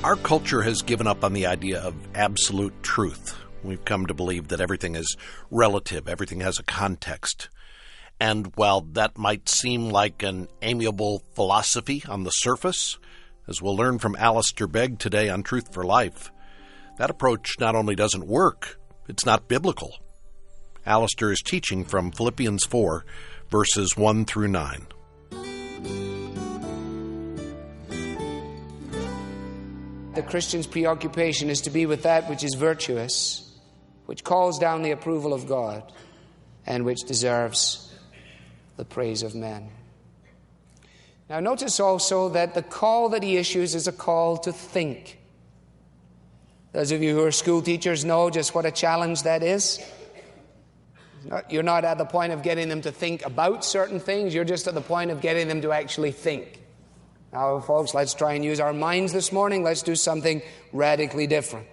Our culture has given up on the idea of absolute truth. We've come to believe that everything is relative, everything has a context. And while that might seem like an amiable philosophy on the surface, as we'll learn from Alistair Begg today on Truth for Life, that approach not only doesn't work, it's not biblical. Alistair is teaching from Philippians 4, verses 1 through 9. The Christian's preoccupation is to be with that which is virtuous, which calls down the approval of God, and which deserves the praise of men. Now notice also that the call that he issues is a call to think. Those of you who are school teachers know just what a challenge that is. You're not at the point of getting them to think about certain things, you're just at the point of getting them to actually think. Now, folks, let's try and use our minds this morning. Let's do something radically different.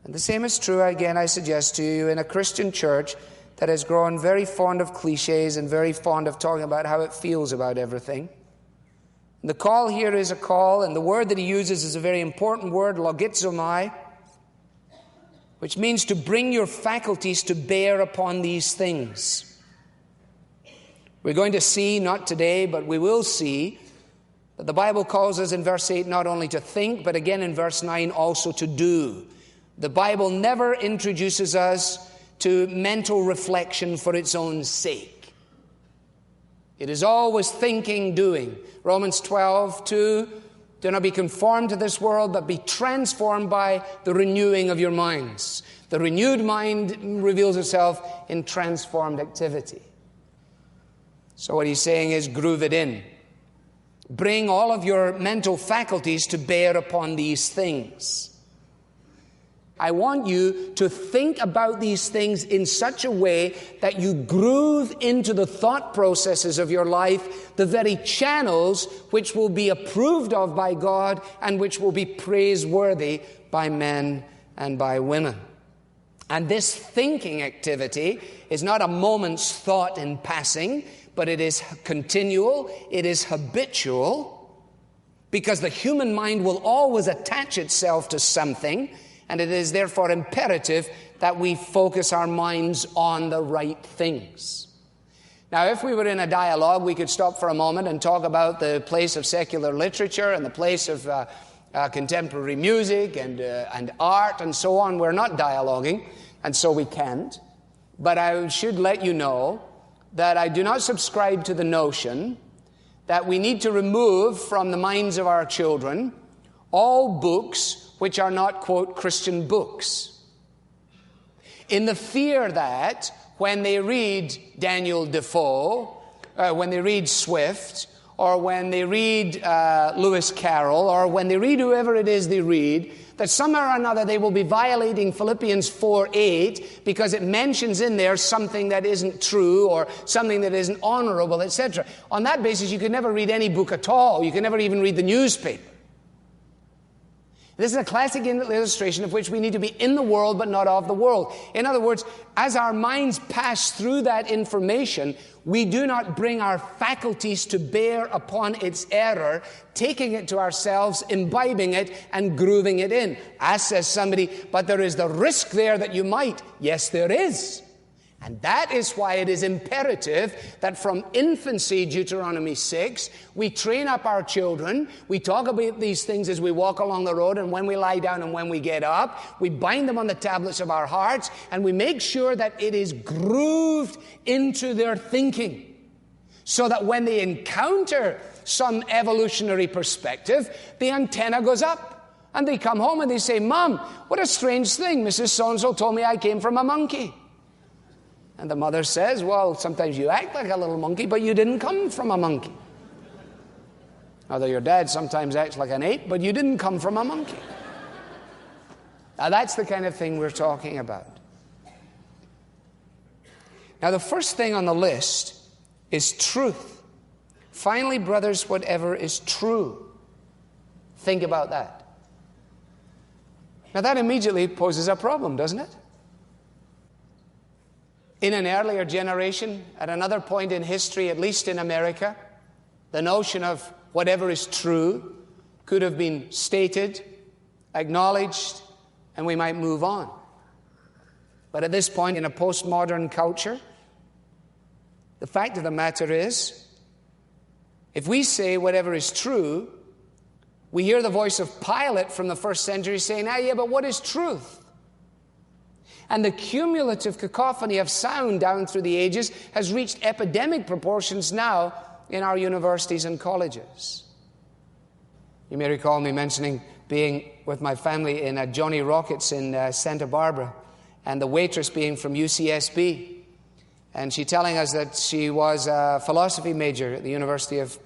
And the same is true, again, I suggest to you, in a Christian church that has grown very fond of cliches and very fond of talking about how it feels about everything. And the call here is a call, and the word that he uses is a very important word, logizomai, which means to bring your faculties to bear upon these things. We're going to see, not today, but we will see, that the Bible calls us in verse 8 not only to think, but again in verse 9 also to do. The Bible never introduces us to mental reflection for its own sake. It is always thinking, doing. Romans 12:2, do not be conformed to this world, but be transformed by the renewing of your minds. The renewed mind reveals itself in transformed activity. So what he's saying is groove it in. Bring all of your mental faculties to bear upon these things. I want you to think about these things in such a way that you groove into the thought processes of your life the very channels which will be approved of by God and which will be praiseworthy by men and by women. And this thinking activity is not a moment's thought in passing, but it is continual, it is habitual, because the human mind will always attach itself to something, and it is therefore imperative that we focus our minds on the right things. Now, if we were in a dialogue, we could stop for a moment and talk about the place of secular literature and the place of contemporary music and art and so on. We're not dialoguing, and so we can't. But I should let you know that I do not subscribe to the notion that we need to remove from the minds of our children all books which are not, quote, Christian books, in the fear that when they read Daniel Defoe, when they read Swift, or when they read Lewis Carroll, or when they read whoever it is they read, that somehow or another they will be violating Philippians 4:8 because it mentions in there something that isn't true or something that isn't honorable, etc. On that basis, you could never read any book at all. You can never even read the newspaper. This is a classic illustration of which we need to be in the world but not of the world. In other words, as our minds pass through that information, we do not bring our faculties to bear upon its error, taking it to ourselves, imbibing it, and grooving it in. As says somebody, but there is the risk there that you might. Yes, there is. And that is why it is imperative that from infancy, Deuteronomy 6, we train up our children. We talk about these things as we walk along the road and when we lie down and when we get up. We bind them on the tablets of our hearts and we make sure that it is grooved into their thinking so that when they encounter some evolutionary perspective, the antenna goes up and they come home and they say, Mom, what a strange thing. Mrs. So-and-so told me I came from a monkey. And the mother says, well, sometimes you act like a little monkey, but you didn't come from a monkey. Although your dad sometimes acts like an ape, but you didn't come from a monkey. Now that's the kind of thing we're talking about. Now the first thing on the list is truth. Finally, brothers, whatever is true. Think about that. Now that immediately poses a problem, doesn't it? In an earlier generation, at another point in history, at least in America, the notion of whatever is true could have been stated, acknowledged, and we might move on. But at this point in a postmodern culture, the fact of the matter is, if we say whatever is true, we hear the voice of Pilate from the first century saying, yeah, but what is truth? And the cumulative cacophony of sound down through the ages has reached epidemic proportions now in our universities and colleges. You may recall me mentioning being with my family in Johnny Rockets in Santa Barbara, and the waitress being from UCSB. And she telling us that she was a philosophy major at the University of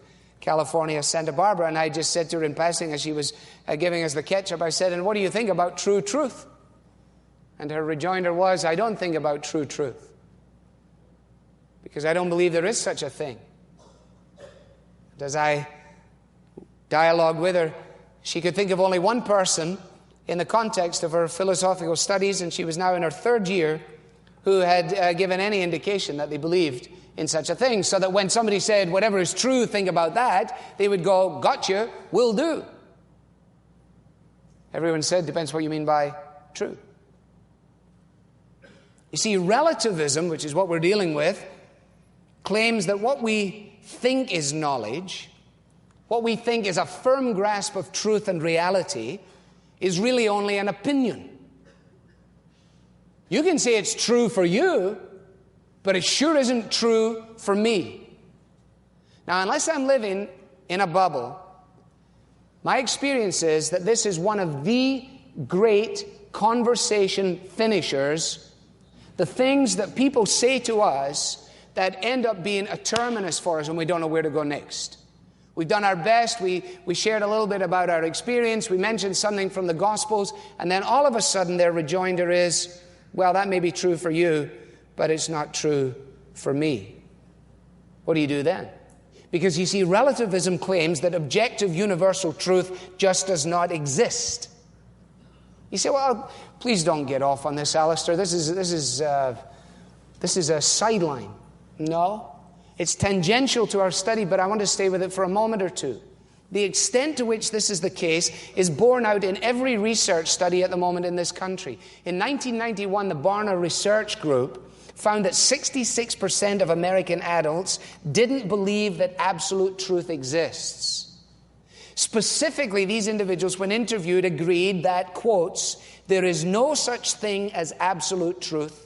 California, Santa Barbara. And I just said to her in passing as she was giving us the ketchup, I said, and what do you think about true truth? And her rejoinder was, I don't think about true truth, because I don't believe there is such a thing. And as I dialogued with her, she could think of only one person in the context of her philosophical studies, and she was now in her third year, who had given any indication that they believed in such a thing, so that when somebody said, whatever is true, think about that, they would go, gotcha, will do. Everyone said, depends what you mean by true. You see, relativism, which is what we're dealing with, claims that what we think is knowledge, what we think is a firm grasp of truth and reality, is really only an opinion. You can say it's true for you, but it sure isn't true for me. Now, unless I'm living in a bubble, my experience is that this is one of the great conversation finishers, the things that people say to us that end up being a terminus for us when we don't know where to go next. We've done our best, we shared a little bit about our experience, we mentioned something from the Gospels, and then all of a sudden their rejoinder is, well, that may be true for you, but it's not true for me. What do you do then? Because you see, relativism claims that objective universal truth just does not exist. You say, well, please don't get off on this, Alistair. This is a sideline. No, it's tangential to our study, but I want to stay with it for a moment or two. The extent to which this is the case is borne out in every research study at the moment in this country. In 1991, the Barna Research Group found that 66% of American adults didn't believe that absolute truth exists. Specifically, these individuals, when interviewed, agreed that, quotes, there is no such thing as absolute truth.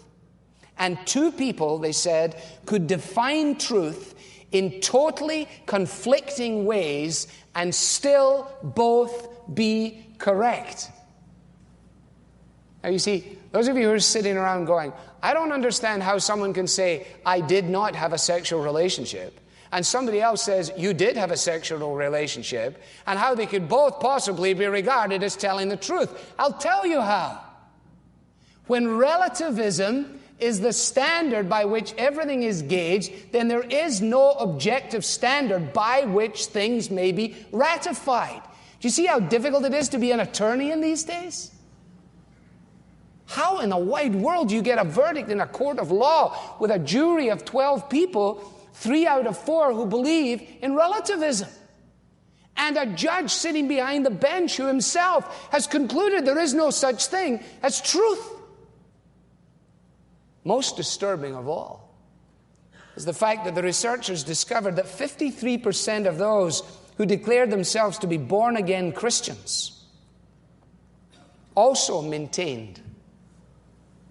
And two people, they said, could define truth in totally conflicting ways and still both be correct. Now, you see, those of you who are sitting around going, I don't understand how someone can say, I did not have a sexual relationship, and somebody else says, you did have a sexual relationship, and how they could both possibly be regarded as telling the truth. I'll tell you how. When relativism is the standard by which everything is gauged, then there is no objective standard by which things may be ratified. Do you see how difficult it is to be an attorney in these days? How in the wide world do you get a verdict in a court of law with a jury of 12 people, 3 out of 4 who believe in relativism? And a judge sitting behind the bench who himself has concluded there is no such thing as truth. Most disturbing of all is the fact that the researchers discovered that 53% of those who declared themselves to be born-again Christians also maintained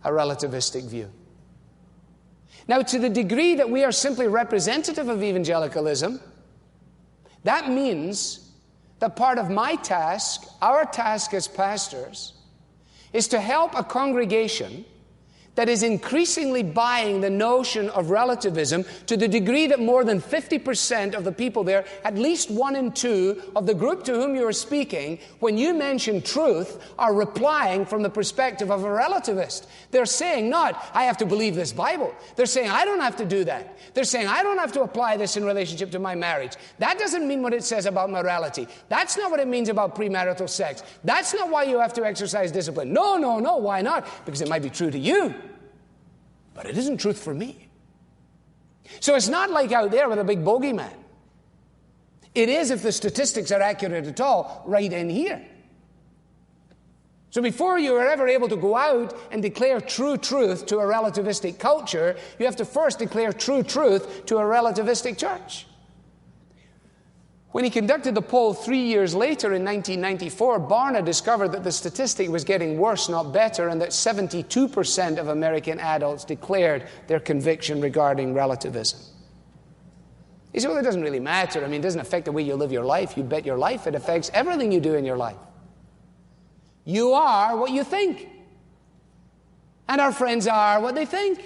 a relativistic view. Now, to the degree that we are simply representative of evangelicalism, that means that part of my task, our task as pastors, is to help a congregation that is increasingly buying the notion of relativism to the degree that more than 50% of the people there, at least 1 in 2 of the group to whom you are speaking, when you mention truth, are replying from the perspective of a relativist. They're saying not, I have to believe this Bible. They're saying, I don't have to do that. They're saying, I don't have to apply this in relationship to my marriage. That doesn't mean what it says about morality. That's not what it means about premarital sex. That's not why you have to exercise discipline. No, why not? Because it might be true to you, but it isn't truth for me. So it's not like out there with a big bogeyman. It is, if the statistics are accurate at all, right in here. So before you are ever able to go out and declare true truth to a relativistic culture, you have to first declare true truth to a relativistic church. When he conducted the poll 3 years later in 1994, Barna discovered that the statistic was getting worse, not better, and that 72% of American adults declared their conviction regarding relativism. You say, well, it doesn't really matter. I mean, it doesn't affect the way you live your life. You bet your life it affects everything you do in your life. You are what you think. And our friends are what they think.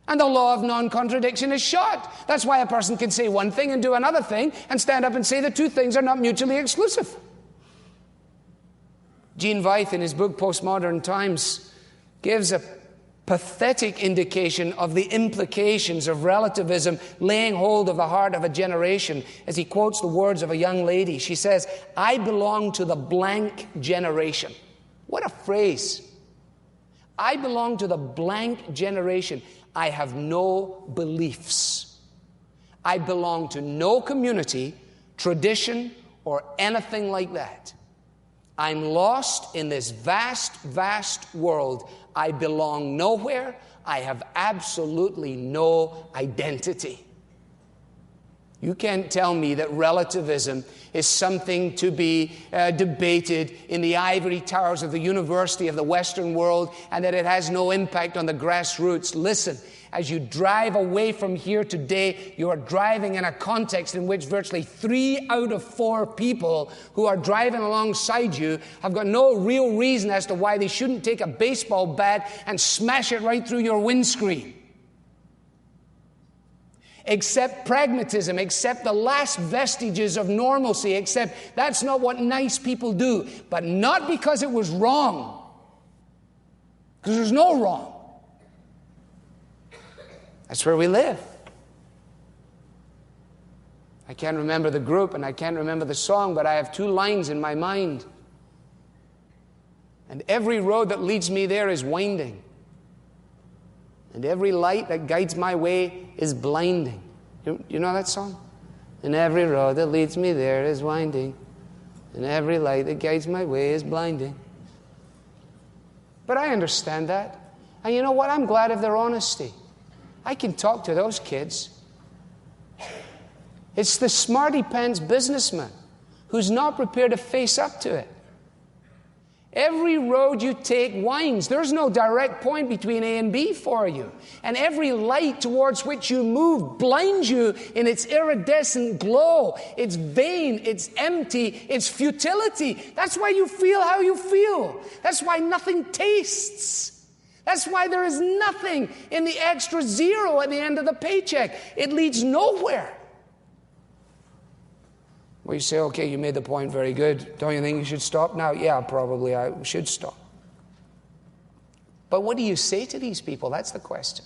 And the law of non-contradiction is shot. That's why a person can say one thing and do another thing and stand up and say the two things are not mutually exclusive. Gene Veith, in his book Postmodern Times, gives a pathetic indication of the implications of relativism laying hold of the heart of a generation as he quotes the words of a young lady. She says, "I belong to the blank generation." What a phrase. I belong to the blank generation. I have no beliefs. I belong to no community, tradition, or anything like that. I'm lost in this vast, vast world. I belong nowhere. I have absolutely no identity. You can't tell me that relativism is something to be debated in the ivory towers of the university of the Western world and that it has no impact on the grassroots. Listen, as you drive away from here today, you are driving in a context in which virtually 3 out of 4 people who are driving alongside you have got no real reason as to why they shouldn't take a baseball bat and smash it right through your windscreen. Except pragmatism, except the last vestiges of normalcy, except that's not what nice people do. But not because it was wrong. Because there's no wrong. That's where we live. I can't remember the group and I can't remember the song, but I have 2 lines in my mind. And every road that leads me there is winding. And every light that guides my way is blinding. You know that song? And every road that leads me there is winding. And every light that guides my way is blinding. But I understand that. And you know what? I'm glad of their honesty. I can talk to those kids. It's the smarty pants businessman who's not prepared to face up to it. Every road you take winds. There's no direct point between A and B for you. And every light towards which you move blinds you in its iridescent glow. It's vain, it's empty, it's futility. That's why you feel how you feel. That's why nothing tastes. That's why there is nothing in the extra zero at the end of the paycheck. It leads nowhere. Well, you say, okay, you made the point, very good. Don't you think you should stop now? Yeah, probably I should stop. But what do you say to these people? That's the question.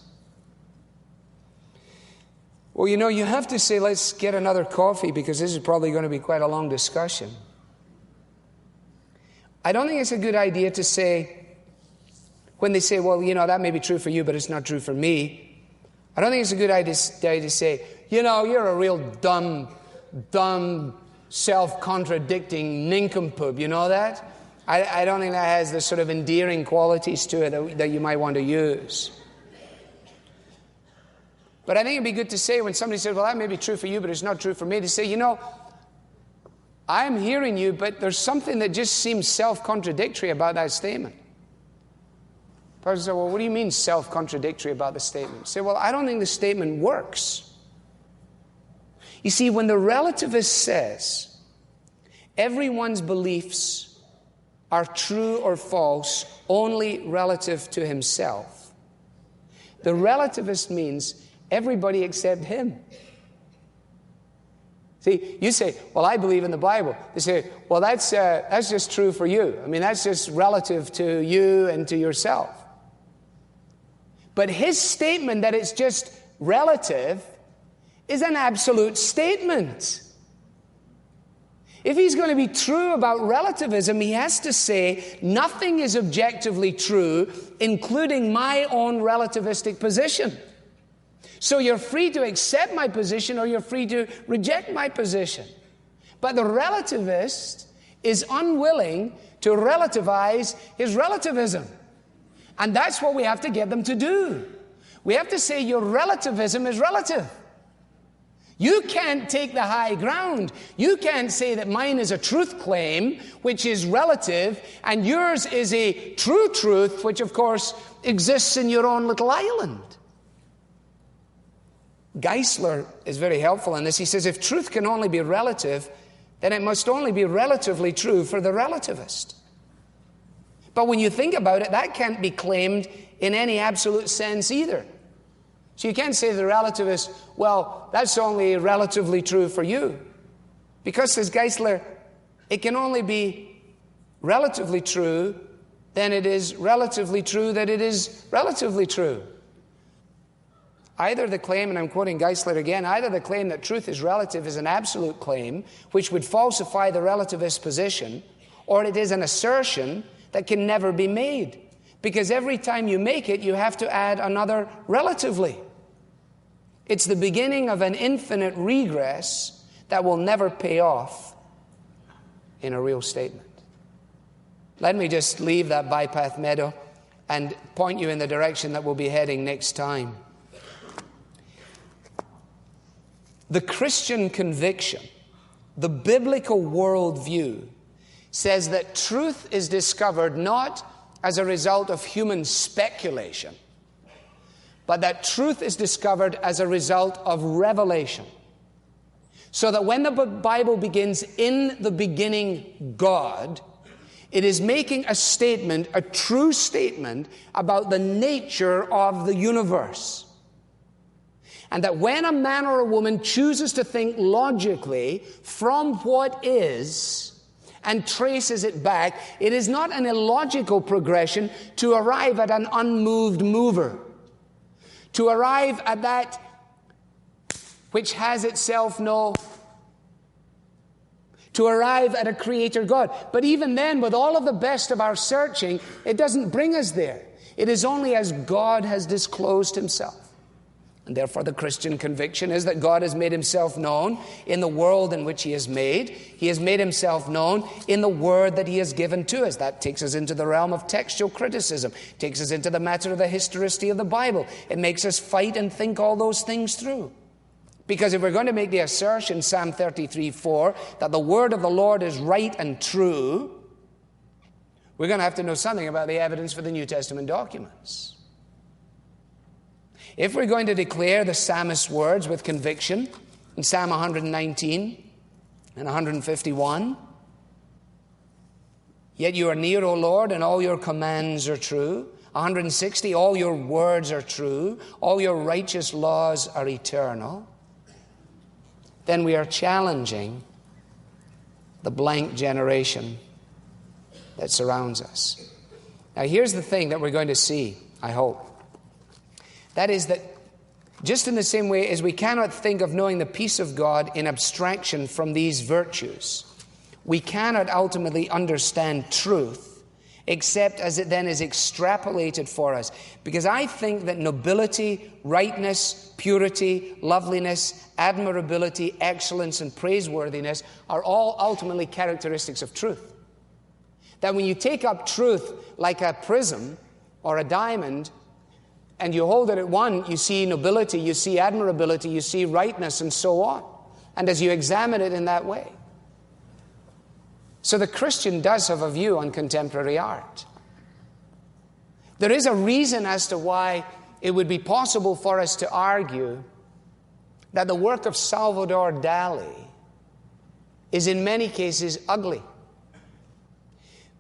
Well, you know, you have to say, let's get another coffee because this is probably going to be quite a long discussion. I don't think it's a good idea to say, when they say, well, you know, that may be true for you, but it's not true for me. I don't think it's a good idea to say, you know, you're a real dumb, self-contradicting nincompoop. You know that? I don't think that has the sort of endearing qualities to it that you might want to use. But I think it'd be good to say when somebody says, well, that may be true for you, but it's not true for me, to say, you know, I'm hearing you, but there's something that just seems self-contradictory about that statement. The person says, well, what do you mean self-contradictory about the statement? Say, well, I don't think the statement works. You see, when the relativist says everyone's beliefs are true or false only relative to himself, the relativist means everybody except him. See, you say, well, I believe in the Bible. They say, well, that's just true for you. I mean, that's just relative to you and to yourself. But his statement that it's just relative is an absolute statement. If he's going to be true about relativism, he has to say nothing is objectively true, including my own relativistic position. So you're free to accept my position or you're free to reject my position. But the relativist is unwilling to relativize his relativism. And that's what we have to get them to do. We have to say your relativism is relative. You can't take the high ground. You can't say that mine is a truth claim, which is relative, and yours is a true truth, which of course exists in your own little island. Geisler is very helpful in this. He says, if truth can only be relative, then it must only be relatively true for the relativist. But when you think about it, that can't be claimed in any absolute sense either. So you can't say to the relativist, well, that's only relatively true for you. Because, says Geisler, it can only be relatively true, then it is relatively true that it is relatively true. Either the claim, and I'm quoting Geisler again, either the claim that truth is relative is an absolute claim, which would falsify the relativist position, or it is an assertion that can never be made. Because every time you make it, you have to add another relatively. It's the beginning of an infinite regress that will never pay off in a real statement. Let me just leave that bypath meadow and point you in the direction that we'll be heading next time. The Christian conviction, the biblical worldview, says that truth is discovered not as a result of human speculation, but that truth is discovered as a result of revelation. So that when the Bible begins, in the beginning God, it is making a statement, a true statement, about the nature of the universe. And that when a man or a woman chooses to think logically from what is and traces it back, it is not an illogical progression to arrive at an unmoved mover, to arrive at that which has itself to arrive at a creator God. But even then, with all of the best of our searching, it doesn't bring us there. It is only as God has disclosed himself. And therefore the Christian conviction is that God has made himself known in the world in which he is made. He has made himself known in the word that he has given to us. That takes us into the realm of textual criticism, takes us into the matter of the historicity of the Bible. It makes us fight and think all those things through. Because if we're going to make the assertion, Psalm 33:4, that the word of the Lord is right and true, we're going to have to know something about the evidence for the New Testament documents. If we're going to declare the psalmist's words with conviction in Psalm 119 and 151, yet you are near, O Lord, and all your commands are true. 160, all your words are true. All your righteous laws are eternal. Then we are challenging the blank generation that surrounds us. Now here's the thing that we're going to see, I hope. That is that just in the same way as we cannot think of knowing the peace of God in abstraction from these virtues, we cannot ultimately understand truth except as it then is extrapolated for us. Because I think that nobility, rightness, purity, loveliness, admirability, excellence, and praiseworthiness are all ultimately characteristics of truth. That when you take up truth like a prism or a diamond, and you hold it at one, you see nobility, you see admirability, you see rightness, and so on. And as you examine it in that way. So the Christian does have a view on contemporary art. There is a reason as to why it would be possible for us to argue that the work of Salvador Dali is in many cases ugly.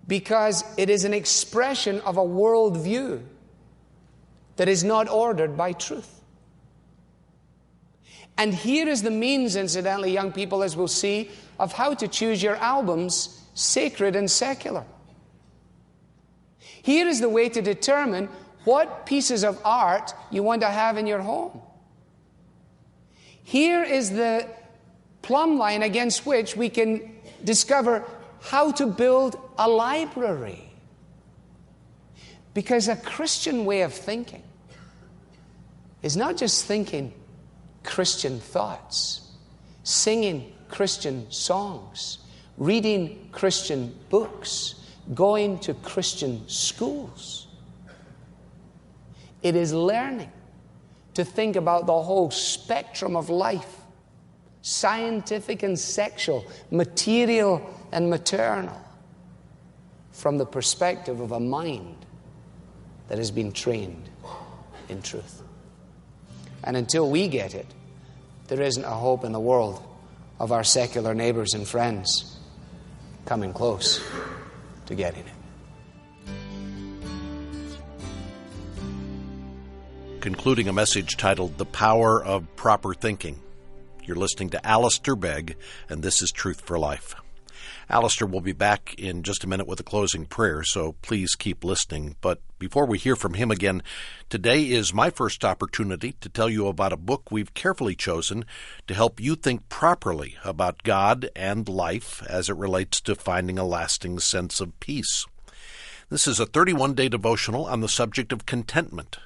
Because it is an expression of a worldview that is not ordered by truth. And here is the means, incidentally, young people, as we'll see, of how to choose your albums, sacred and secular. Here is the way to determine what pieces of art you want to have in your home. Here is the plumb line against which we can discover how to build a library. Because a Christian way of thinking is not just thinking Christian thoughts, singing Christian songs, reading Christian books, going to Christian schools. It is learning to think about the whole spectrum of life, scientific and sexual, material and maternal, from the perspective of a mind that has been trained in truth. And until we get it, there isn't a hope in the world of our secular neighbors and friends coming close to getting it. Concluding a message titled The Power of Proper Thinking. You're listening to Alistair Begg, and this is Truth for Life. Alistair will be back in just a minute with a closing prayer, so please keep listening. But before we hear from him again, today is my first opportunity to tell you about a book we've carefully chosen to help you think properly about God and life as it relates to finding a lasting sense of peace. This is a 31-day devotional on the subject of contentment.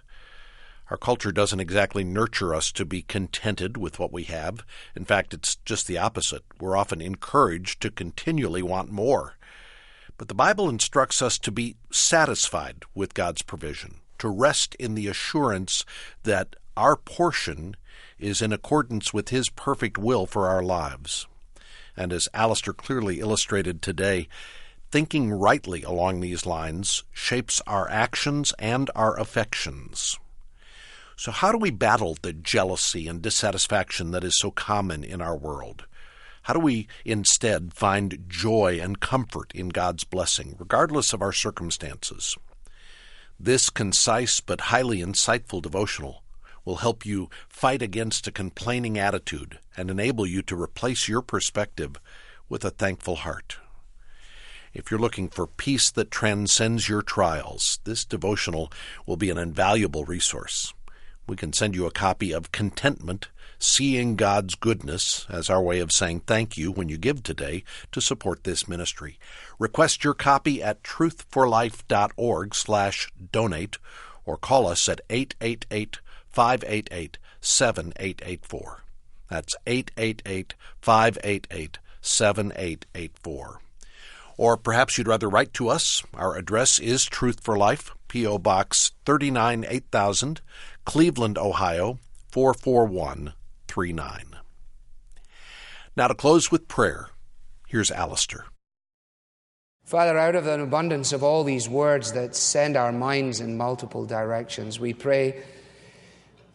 Our culture doesn't exactly nurture us to be contented with what we have. In fact, it's just the opposite. We're often encouraged to continually want more. But the Bible instructs us to be satisfied with God's provision, to rest in the assurance that our portion is in accordance with His perfect will for our lives. And as Alistair clearly illustrated today, thinking rightly along these lines shapes our actions and our affections. So how do we battle the jealousy and dissatisfaction that is so common in our world? How do we instead find joy and comfort in God's blessing, regardless of our circumstances? This concise but highly insightful devotional will help you fight against a complaining attitude and enable you to replace your perspective with a thankful heart. If you're looking for peace that transcends your trials, this devotional will be an invaluable resource. We can send you a copy of Contentment, Seeing God's Goodness, as our way of saying thank you when you give today to support this ministry. Request your copy at truthforlife.org/donate or call us at 888-588-7884. That's 888-588-7884. Or perhaps you'd rather write to us. Our address is Truth for Life, P.O. Box 39 8000, Cleveland, Ohio, 44139. Now to close with prayer, here's Alistair. Father, out of an abundance of all these words that send our minds in multiple directions, we pray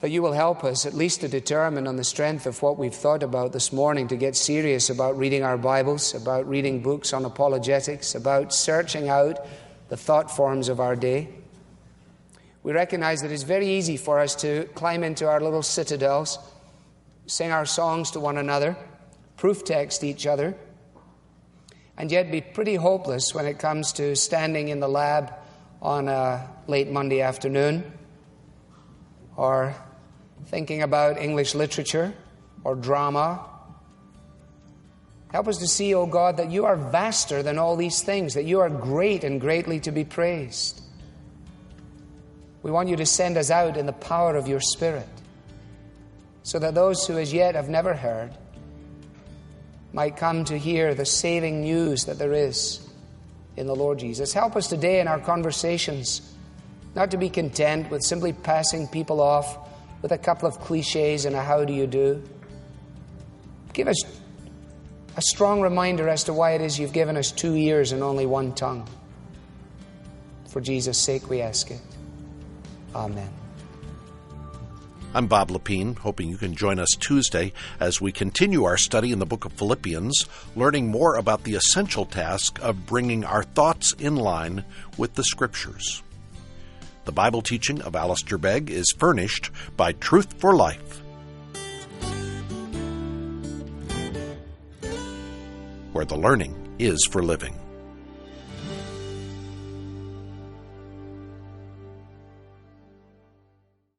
that you will help us at least to determine on the strength of what we've thought about this morning to get serious about reading our Bibles, about reading books on apologetics, about searching out the thought forms of our day. We recognize that it's very easy for us to climb into our little citadels, sing our songs to one another, proof text each other, and yet be pretty hopeless when it comes to standing in the lab on a late Monday afternoon, or thinking about English literature or drama. Help us to see, O God, that you are vaster than all these things, that you are great and greatly to be praised. We want you to send us out in the power of your Spirit, so that those who as yet have never heard might come to hear the saving news that there is in the Lord Jesus. Help us today in our conversations not to be content with simply passing people off with a couple of cliches and a how do you do. Give us a strong reminder as to why it is you've given us 2 ears and only one tongue. For Jesus' sake we ask it. Amen. I'm Bob Lepine, hoping you can join us Tuesday as we continue our study in the book of Philippians, learning more about the essential task of bringing our thoughts in line with the Scriptures. The Bible teaching of Alistair Begg is furnished by Truth for Life, where the learning is for living.